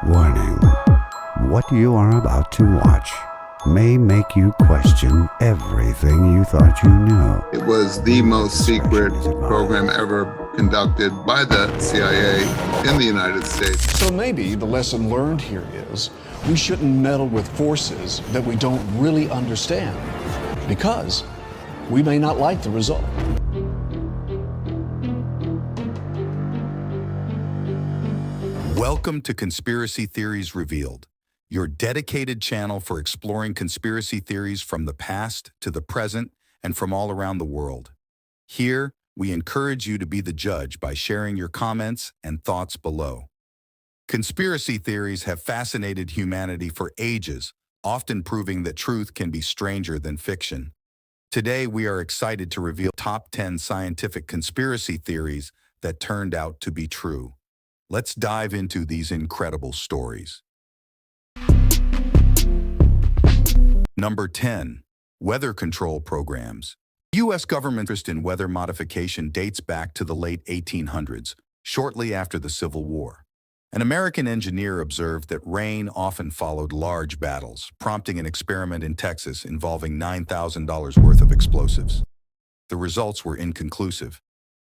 Warning. What you are about to watch may make you question everything you thought you knew. It was the most secret program ever conducted by the CIA in the United States. So maybe the lesson learned here is we shouldn't meddle with forces that we don't really understand, because we may not like the result. Welcome to Conspiracy Theories Revealed, your dedicated channel for exploring conspiracy theories from the past to the present and from all around the world. Here, we encourage you to be the judge by sharing your comments and thoughts below. Conspiracy theories have fascinated humanity for ages, often proving that truth can be stranger than fiction. Today, we are excited to reveal top 10 scientific conspiracy theories that turned out to be true. Let's dive into these incredible stories. Number 10. Weather control programs. U.S. government interest in weather modification dates back to the late 1800s, shortly after the Civil War. An American engineer observed that rain often followed large battles, prompting an experiment in Texas involving $9,000 worth of explosives. The results were inconclusive.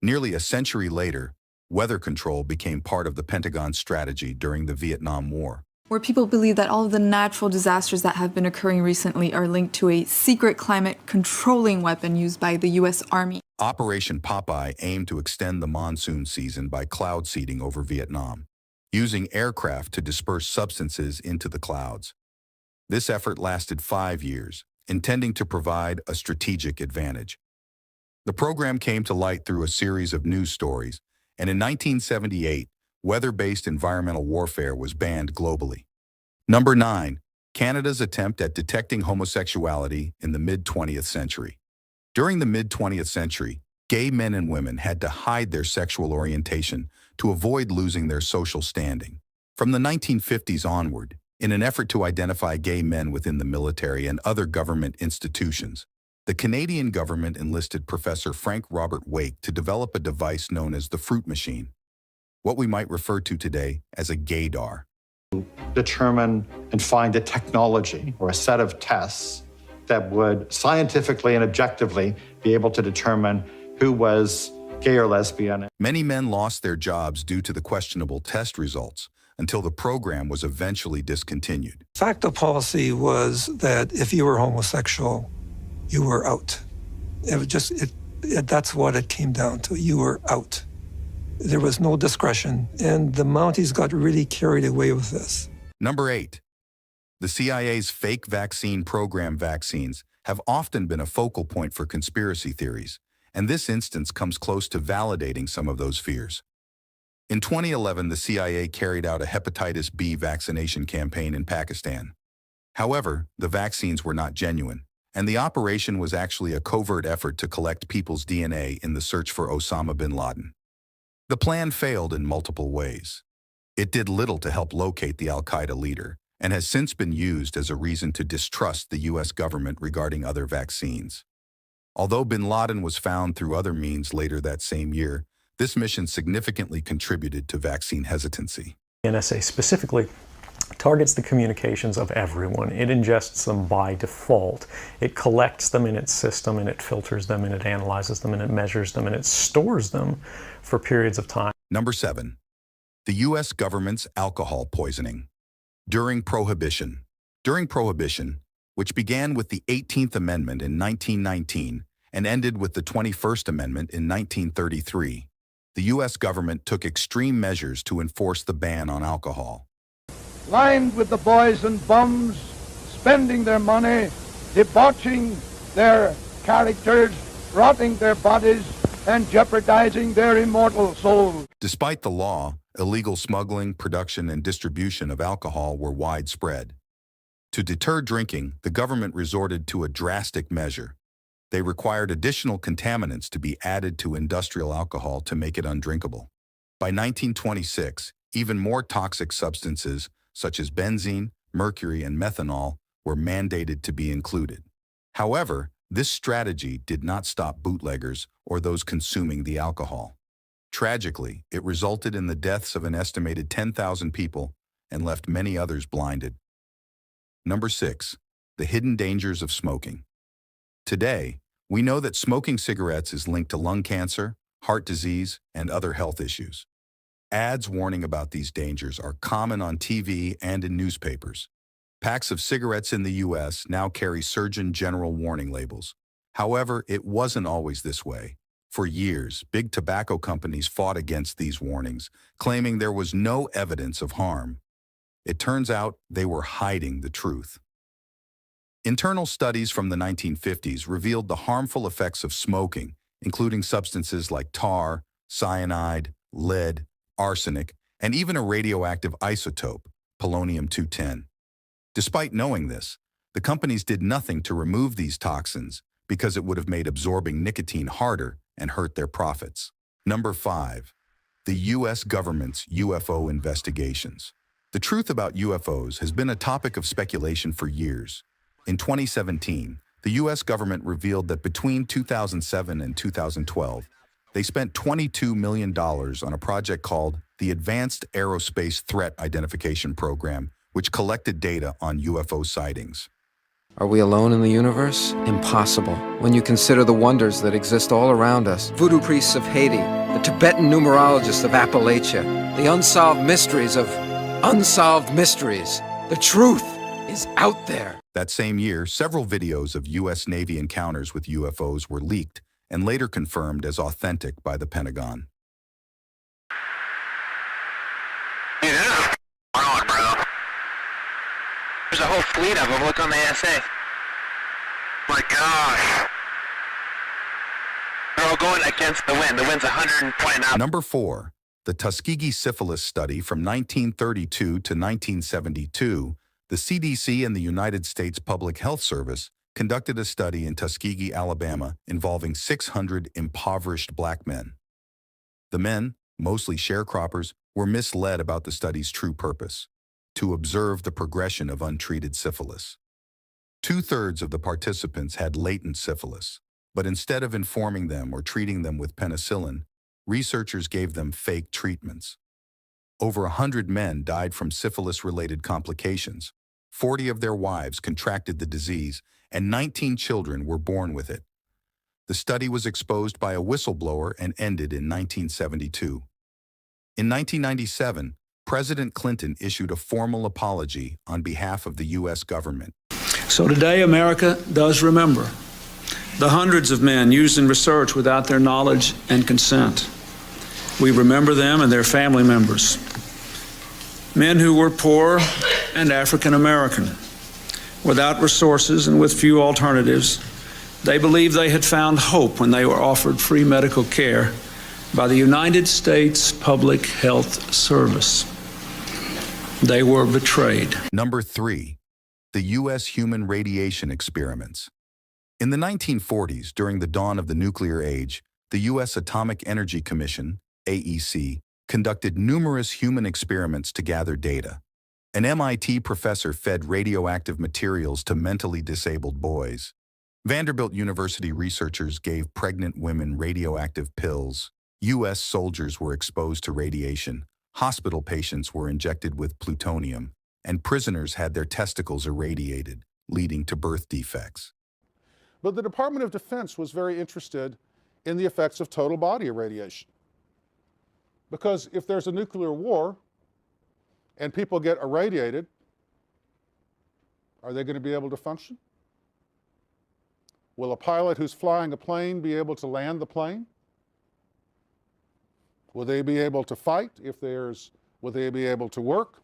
Nearly a century later, weather control became part of the Pentagon's strategy during the Vietnam War. Where people believe that all of the natural disasters that have been occurring recently are linked to a secret climate controlling weapon used by the U.S. Army. Operation Popeye aimed to extend the monsoon season by cloud seeding over Vietnam, using aircraft to disperse substances into the clouds. This effort lasted 5 years, intending to provide a strategic advantage. The program came to light through a series of news stories, and in 1978, weather-based environmental warfare was banned globally. Number 9. Canada's attempt at detecting homosexuality in the mid-20th century. During the mid-20th century, gay men and women had to hide their sexual orientation to avoid losing their social standing. From the 1950s onward, in an effort to identify gay men within the military and other government institutions, the Canadian government enlisted Professor Frank Robert Wake to develop a device known as the fruit machine, what we might refer to today as a gaydar. Determine and find a technology or a set of tests that would scientifically and objectively be able to determine who was gay or lesbian. Many men lost their jobs due to the questionable test results until the program was eventually discontinued. Facto policy was that if you were homosexual, you were out. That's what it came down to. You were out. There was no discretion, and the Mounties got really carried away with this. Number 8. The CIA's fake vaccine program. Vaccines have often been a focal point for conspiracy theories, and this instance comes close to validating some of those fears. In 2011, the CIA carried out a hepatitis B vaccination campaign in Pakistan. However, the vaccines were not genuine, and the operation was actually a covert effort to collect people's DNA in the search for Osama bin Laden. The plan failed in multiple ways. It did little to help locate the al-Qaeda leader, and has since been used as a reason to distrust the U.S. government regarding other vaccines. Although bin Laden was found through other means later that same year, this mission significantly contributed to vaccine hesitancy. NSA specifically targets the communications of everyone. It ingests them by default. It collects them in its system, and it filters them, and it analyzes them, and it measures them, and it stores them for periods of time. Number 7. The U.S. government's alcohol poisoning. During Prohibition, which began with the 18th Amendment in 1919 and ended with the 21st Amendment in 1933, the U.S. government took extreme measures to enforce the ban on alcohol. Lined with the boys and bums, spending their money, debauching their characters, rotting their bodies, and jeopardizing their immortal souls. Despite the law, illegal smuggling, production, and distribution of alcohol were widespread. To deter drinking, the government resorted to a drastic measure. They required additional contaminants to be added to industrial alcohol to make it undrinkable. By 1926, even more toxic substances, such as benzene, mercury, and methanol, were mandated to be included. However, this strategy did not stop bootleggers or those consuming the alcohol. Tragically, it resulted in the deaths of an estimated 10,000 people and left many others blinded. Number 6. The hidden dangers of smoking. Today, we know that smoking cigarettes is linked to lung cancer, heart disease, and other health issues. Ads warning about these dangers are common on TV and in newspapers. Packs of cigarettes in the U.S. now carry Surgeon General warning labels. However, it wasn't always this way. For years, big tobacco companies fought against these warnings, claiming there was no evidence of harm. It turns out they were hiding the truth. Internal studies from the 1950s revealed the harmful effects of smoking, including substances like tar, cyanide, lead, arsenic, and even a radioactive isotope, polonium-210. Despite knowing this, the companies did nothing to remove these toxins because it would have made absorbing nicotine harder and hurt their profits. Number 5. The U.S. government's UFO investigations. The truth about UFOs has been a topic of speculation for years. In 2017, the U.S. government revealed that between 2007 and 2012, they spent $22 million on a project called the Advanced Aerospace Threat Identification Program, which collected data on UFO sightings. Are we alone in the universe? Impossible. When you consider the wonders that exist all around us. Voodoo priests of Haiti, the Tibetan numerologists of Appalachia, the unsolved mysteries of unsolved mysteries. The truth is out there. That same year, several videos of U.S. Navy encounters with UFOs were leaked and later confirmed as authentic by the Pentagon. Dude, there's a on, bro. There's a whole fleet of them. Look on the ASA. My gosh. They're all going against the wind. The wind's 120 knots. Number 4. The Tuskegee Syphilis Study from 1932 to 1972. The CDC and the United States Public Health Service conducted a study in Tuskegee, Alabama, involving 600 impoverished black men. The men, mostly sharecroppers, were misled about the study's true purpose: to observe the progression of untreated syphilis. 2/3 of the participants had latent syphilis, but instead of informing them or treating them with penicillin, researchers gave them fake treatments. Over 100 men died from syphilis-related complications. 40 of their wives contracted the disease, and 19 children were born with it. The study was exposed by a whistleblower and ended in 1972. In 1997, President Clinton issued a formal apology on behalf of the U.S. government. So today, America does remember the hundreds of men used in research without their knowledge and consent. We remember them and their family members. Men who were poor and African American, without resources and with few alternatives. They believed they had found hope when they were offered free medical care by the United States Public Health Service. They were betrayed. Number 3. The U.S. human radiation experiments. In the 1940s, during the dawn of the nuclear age, the U.S. Atomic Energy Commission, AEC, conducted numerous human experiments to gather data. An MIT professor fed radioactive materials to mentally disabled boys. Vanderbilt University researchers gave pregnant women radioactive pills. U.S. soldiers were exposed to radiation. Hospital patients were injected with plutonium, and prisoners had their testicles irradiated, leading to birth defects. But the Department of Defense was very interested in the effects of total body irradiation. Because if there's a nuclear war and people get irradiated, are they going to be able to function? Will a pilot who's flying a plane be able to land the plane? Will they be able to fight will they be able to work?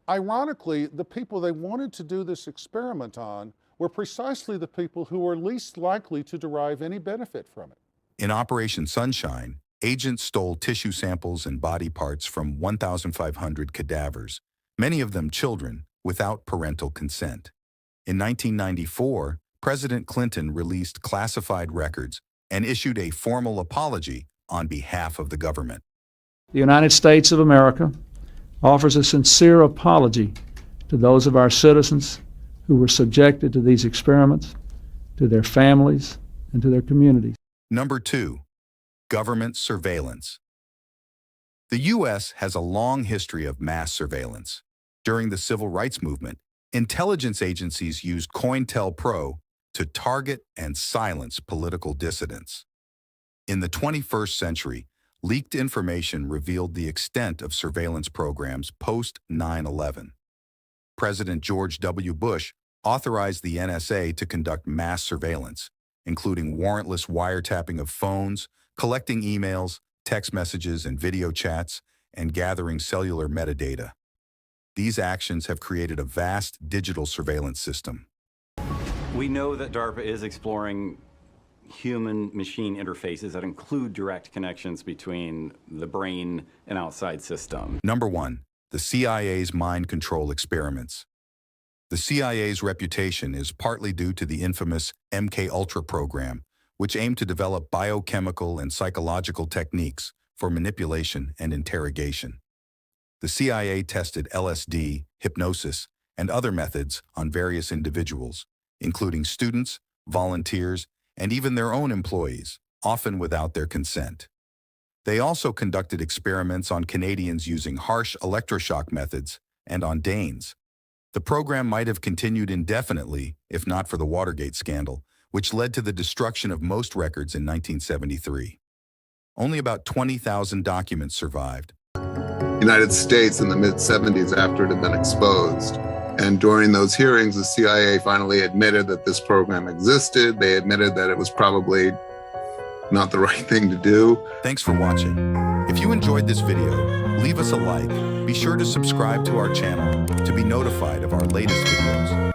Ironically, the people they wanted to do this experiment on were precisely the people who were least likely to derive any benefit from it. In Operation Sunshine, agents stole tissue samples and body parts from 1,500 cadavers, many of them children, without parental consent. In 1994, President Clinton released classified records and issued a formal apology on behalf of the government. The United States of America offers a sincere apology to those of our citizens who were subjected to these experiments, to their families, and to their communities. Number 2. Government surveillance. The U.S. has a long history of mass surveillance. During the Civil Rights Movement, intelligence agencies used COINTELPRO to target and silence political dissidents. In the 21st century, leaked information revealed the extent of surveillance programs post-9/11. President George W. Bush authorized the NSA to conduct mass surveillance, including warrantless wiretapping of phones, collecting emails, text messages and video chats, and gathering cellular metadata. These actions have created a vast digital surveillance system. We know that DARPA is exploring human-machine interfaces that include direct connections between the brain and outside system. Number 1. The CIA's mind control experiments. The CIA's reputation is partly due to the infamous MKUltra program, which aimed to develop biochemical and psychological techniques for manipulation and interrogation. The CIA tested LSD, hypnosis, and other methods on various individuals, including students, volunteers, and even their own employees, often without their consent. They also conducted experiments on Canadians using harsh electroshock methods and on Danes. The program might have continued indefinitely if not for the Watergate scandal, which led to the destruction of most records in 1973. Only about 20,000 documents survived. United States in the mid-70s after it had been exposed. And during those hearings, the CIA finally admitted that this program existed. They admitted that it was probably not the right thing to do. Thanks for watching. If you enjoyed this video, leave us a like. Be sure to subscribe to our channel to be notified of our latest videos.